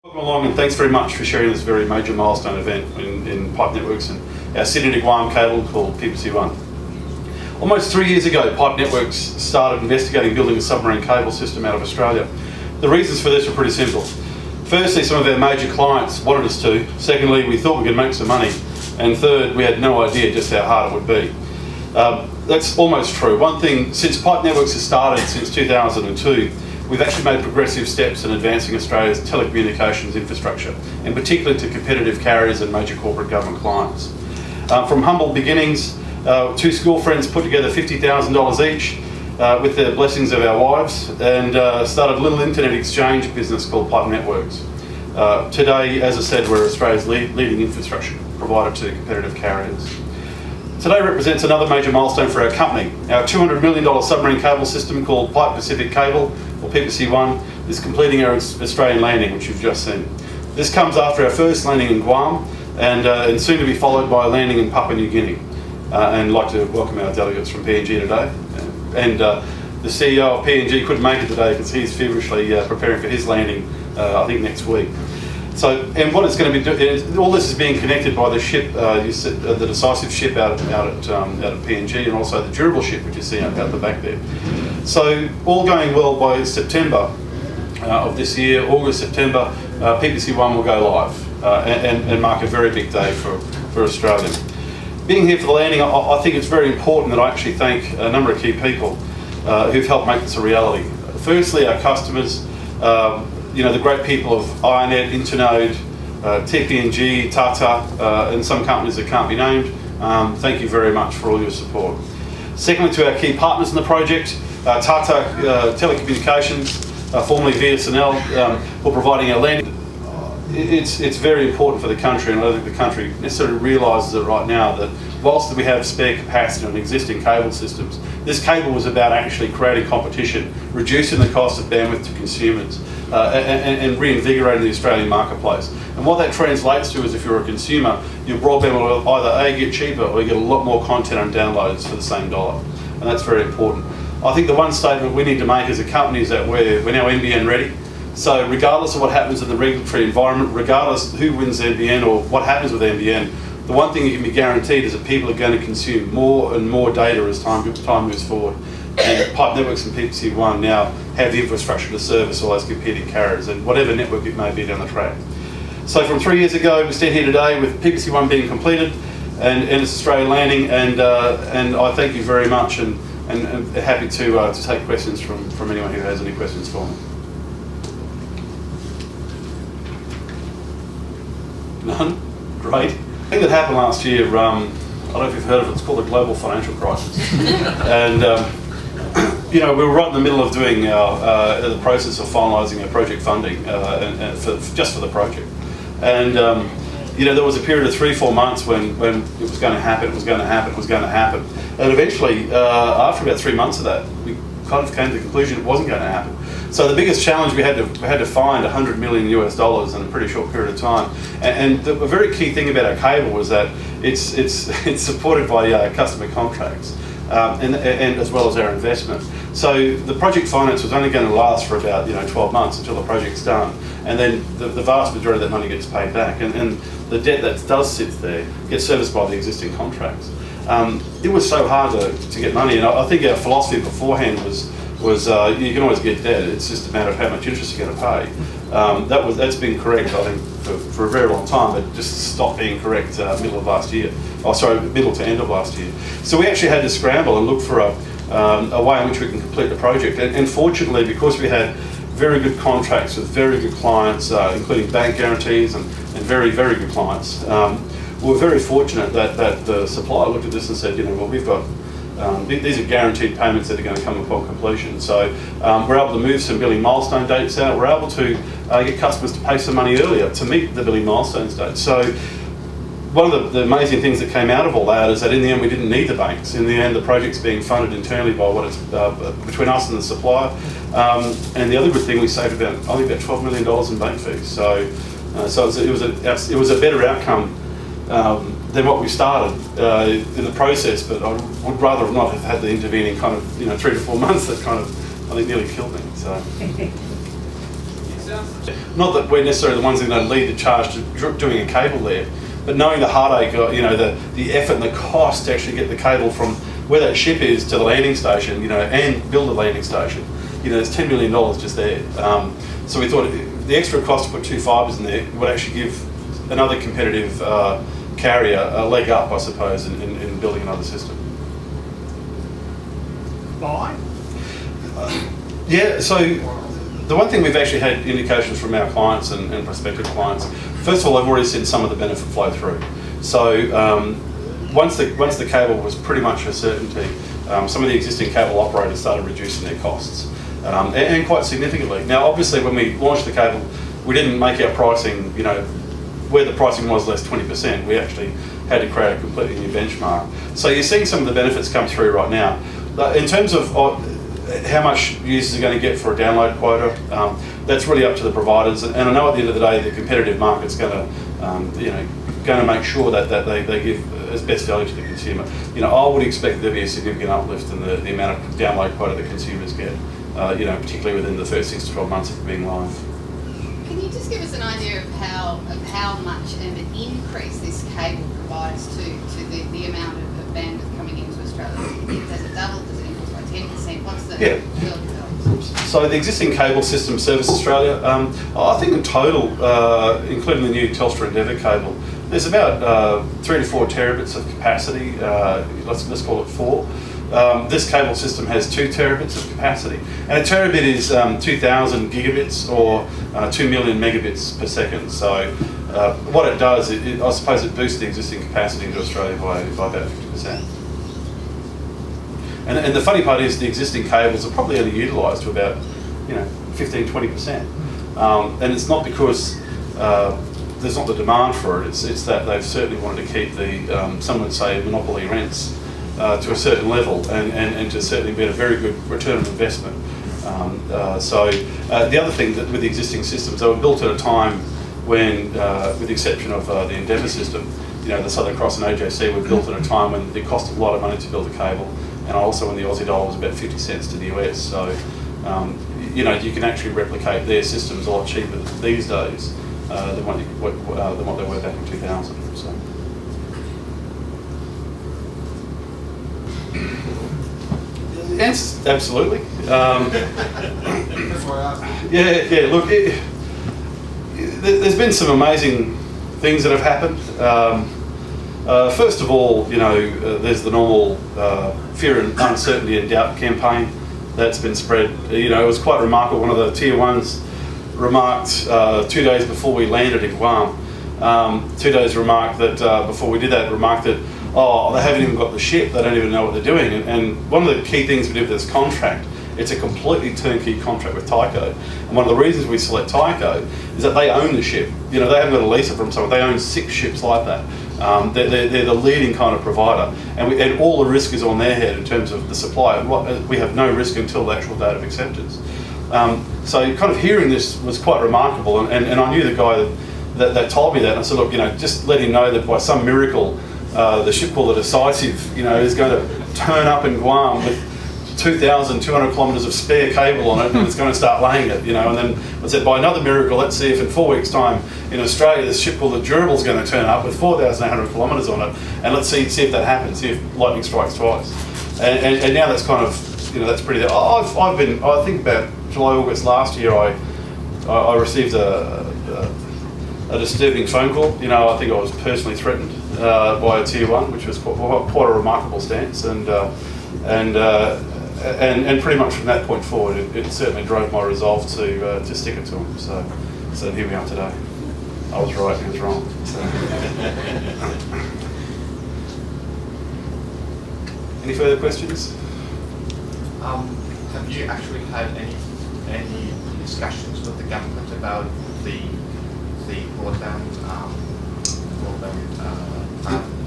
Welcome along, and thanks very much for sharing this very major milestone event in pipe networks and our Sydney to Guam cable called PPC1. Almost 3 years ago, Pipe Networks started investigating building a submarine cable system out of Australia. The reasons for this were pretty simple. Firstly, some of our major clients wanted us to. Secondly, we thought we could make some money. And third, we had no idea just how hard it would be. That's almost true. One thing, since Pipe Networks has started since 2002, we've actually made progressive steps in advancing Australia's telecommunications infrastructure, and particularly to competitive carriers and major corporate government clients. From humble beginnings, two school friends put together $50,000 each with the blessings of our wives and started a little internet exchange business called Pipe Networks. Today, as I said, we're Australia's leading infrastructure provider to competitive carriers. Today represents another major milestone for our company. Our $200 million submarine cable system called Pipe Pacific Cable, or PPC1, is completing our Australian landing, which you've just seen. This comes after our first landing in Guam and soon to be followed by a landing in Papua New Guinea. And I'd like to welcome our delegates from PNG today. And the CEO of PNG couldn't make it today because he's feverishly preparing for his landing, I think next week. So, and what it's going to be doing, all this is being connected by the ship, the decisive ship out at PNG, and also the durable ship, which you see out the back there. So, all going well by September of this year, August, September, PPC1 will go live and mark a very big day for Australia. Being here for the landing, I think it's very important that I actually thank a number of key people who've helped make this a reality. Firstly, our customers. The great people of IronNet, Internode, TPNG, Tata, and some companies that can't be named. Thank you very much for all your support. Secondly, to our key partners in the project, Tata Telecommunications, formerly VSNL, for providing our landing. It's very important for the country, and I don't think the country necessarily realises it right now, that whilst we have spare capacity on existing cable systems, this cable was about actually creating competition, reducing the cost of bandwidth to consumers, and reinvigorating the Australian marketplace. And what that translates to is, if you're a consumer, your broadband will either A, get cheaper, or you get a lot more content and downloads for the same dollar. And that's very important. I think the one statement we need to make as a company is that we're now NBN ready. So regardless of what happens in the regulatory environment, regardless who wins NBN or what happens with NBN, the one thing you can be guaranteed is that people are going to consume more and more data as time moves forward. And Pipe Networks and PPC1 now have the infrastructure to service all those competing carriers and whatever network it may be down the track. So from 3 years ago, we stand here today with PPC1 being completed and its Australian landing, and I thank you very much and happy to take questions from anyone who has any questions for me. None? Great. The thing that happened last year, I don't know if you've heard of it, it's called the global financial crisis. And we were right in the middle of doing the process of finalising our project funding just for the project. And there was a period of 3-4 months when it was going to happen, it was going to happen, it was going to happen. And eventually, after about 3 months of that, we kind of came to the conclusion it wasn't going to happen. So the biggest challenge we had to find $100 million US in a pretty short period of time. And the very key thing about our cable was that it's supported by customer contracts and as well as our investment. So the project finance was only going to last for about 12 months until the project's done, and then the vast majority of that money gets paid back, and the debt that does sit there gets serviced by the existing contracts. It was so hard to get money, and I think our philosophy beforehand was you can always get debt. It's just a matter of how much interest you're going to pay. That's been correct, I think, for a very long time, but just stopped being correct middle of last year. Middle to end of last year. So we actually had to scramble and look for a way in which we can complete the project. And fortunately, because we had very good contracts with very good clients, including bank guarantees and very, very good clients, we were very fortunate that the supplier looked at this and said, we've got these are guaranteed payments that are going to come upon completion. So we're able to move some billing milestone dates out. We're able to get customers to pay some money earlier to meet the billing milestones dates. So one of the amazing things that came out of all that is that in the end we didn't need the banks. In the end, the project's being funded internally by between us and the supplier. And the other good thing, we saved only about $12 million in bank fees. So it was a better outcome than what we started in the process, but I would rather not have had the intervening kind of 3 to 4 months that kind of I think nearly killed me. So. Not that we're necessarily the ones that are going to lead the charge to doing a cable there, but knowing the heartache, the effort and the cost to actually get the cable from where that ship is to the landing station, and build a landing station. There's $10 million just there. So we thought the extra cost to put 2 fibres in there would actually give another competitive carrier a leg up, I suppose, in building another system. Why? Yeah, so the one thing we've actually had indications from our clients and prospective clients, first of all, I've already seen some of the benefit flow through. So once the cable was pretty much a certainty, some of the existing cable operators started reducing their costs, and quite significantly. Now, obviously, when we launched the cable, we didn't make our pricing, where the pricing was less 20%, we actually had to create a completely new benchmark. So you're seeing some of the benefits come through right now. In terms of how much users are going to get for a download quota, that's really up to the providers. And I know at the end of the day, the competitive market's going to make sure that they give as best value to the consumer. I would expect there'll be a significant uplift in the amount of download quota that consumers get, particularly within the first 6 to 12 months of being live. Can you just give us an idea of how much of an increase this cable provides to the amount of bandwidth coming into Australia? Does it double? Does it increase by 10%? What's the So the existing cable system Service Australia, I think in total, including the new Telstra Endeavour cable, there's about 3 to 4 terabits of capacity. Let's call it 4. This cable system has 2 terabits of capacity, and a terabit is 2,000 gigabits or 2 million megabits per second. So what it does, I suppose it boosts the existing capacity into Australia by about 50%. And the funny part is the existing cables are probably only utilised to about 15-20%. And it's not because there's not the demand for it, it's that they've certainly wanted to keep the, some would say, monopoly rents to a certain level and to certainly be a very good return on investment. So the other thing that with the existing systems, they were built at a time when, with the exception of the Endeavour system, the Southern Cross and AJC were built at a time when it cost a lot of money to build a cable, and also when the Aussie dollar was about 50 cents to the US. So you can actually replicate their systems a lot cheaper these days than what they were back in 2000. So. Yes, absolutely. Yeah. Look, there's been some amazing things that have happened. First of all, there's the normal fear and uncertainty and doubt campaign that's been spread. It was quite remarkable. One of the tier ones remarked 2 days before we landed in Guam. 2 days remarked that before we did that, remarked that they haven't even got the ship. They don't even know what they're doing. And one of the key things we did with this contract, it's a completely turnkey contract with Tyco. And one of the reasons we select Tyco is that they own the ship. They haven't got a lease it from someone. They own 6 ships like that. They're the leading kind of provider, and all the risk is on their head in terms of the supply. We have no risk until the actual date of acceptance. So kind of hearing this was quite remarkable, and I knew the guy that told me that, and I said, look, just let him know that by some miracle, the ship called the Decisive, is going to turn up in Guam with 2,200 kilometres of spare cable on it, and it's going to start laying it, and then I said, by another miracle, let's see if in 4 weeks' time in Australia, this ship called the Durable is going to turn up with 4,800 kilometres on it, and let's see if that happens, see if lightning strikes twice. And now that's kind of, that's pretty. I think about July, August last year, I received a disturbing phone call. I think I was personally threatened by a tier one, which was quite a remarkable stance, and pretty much from that point forward, it certainly drove my resolve to stick it to him. So here we are today. I was right, he was wrong. So. Any further questions? Have you actually had any discussions with the government about the broadband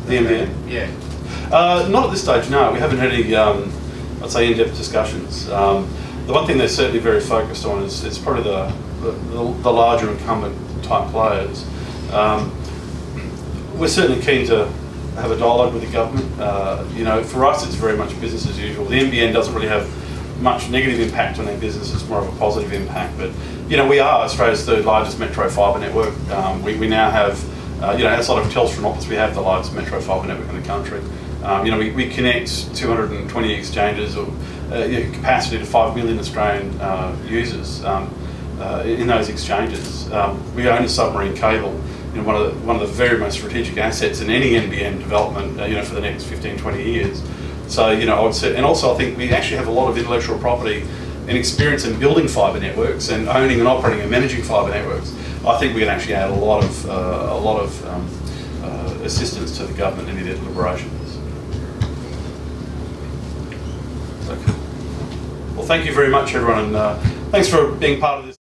the NBN? Yeah. Not at this stage, no. We haven't had any, I'd say, in-depth discussions. The one thing they're certainly very focused on is probably the larger incumbent type players. We're certainly keen to have a dialogue with the government. For us, it's very much business as usual. The NBN doesn't really have much negative impact on their business. It's more of a positive impact. But we are Australia's third largest metro fibre network. We now have, outside of Telstra and Optus, we have the largest metro fibre network in the country. We connect 220 exchanges, or capacity to 5 million Australian users in those exchanges. We own a submarine cable, one of the very most strategic assets in any NBN development, for the next 15, 20 years. So, I would say, and also I think we actually have a lot of intellectual property and experience in building fibre networks and owning and operating and managing fibre networks. I think we can actually add a lot of assistance to the government in their deliberations. Okay. Well, thank you very much, everyone, and thanks for being part of this.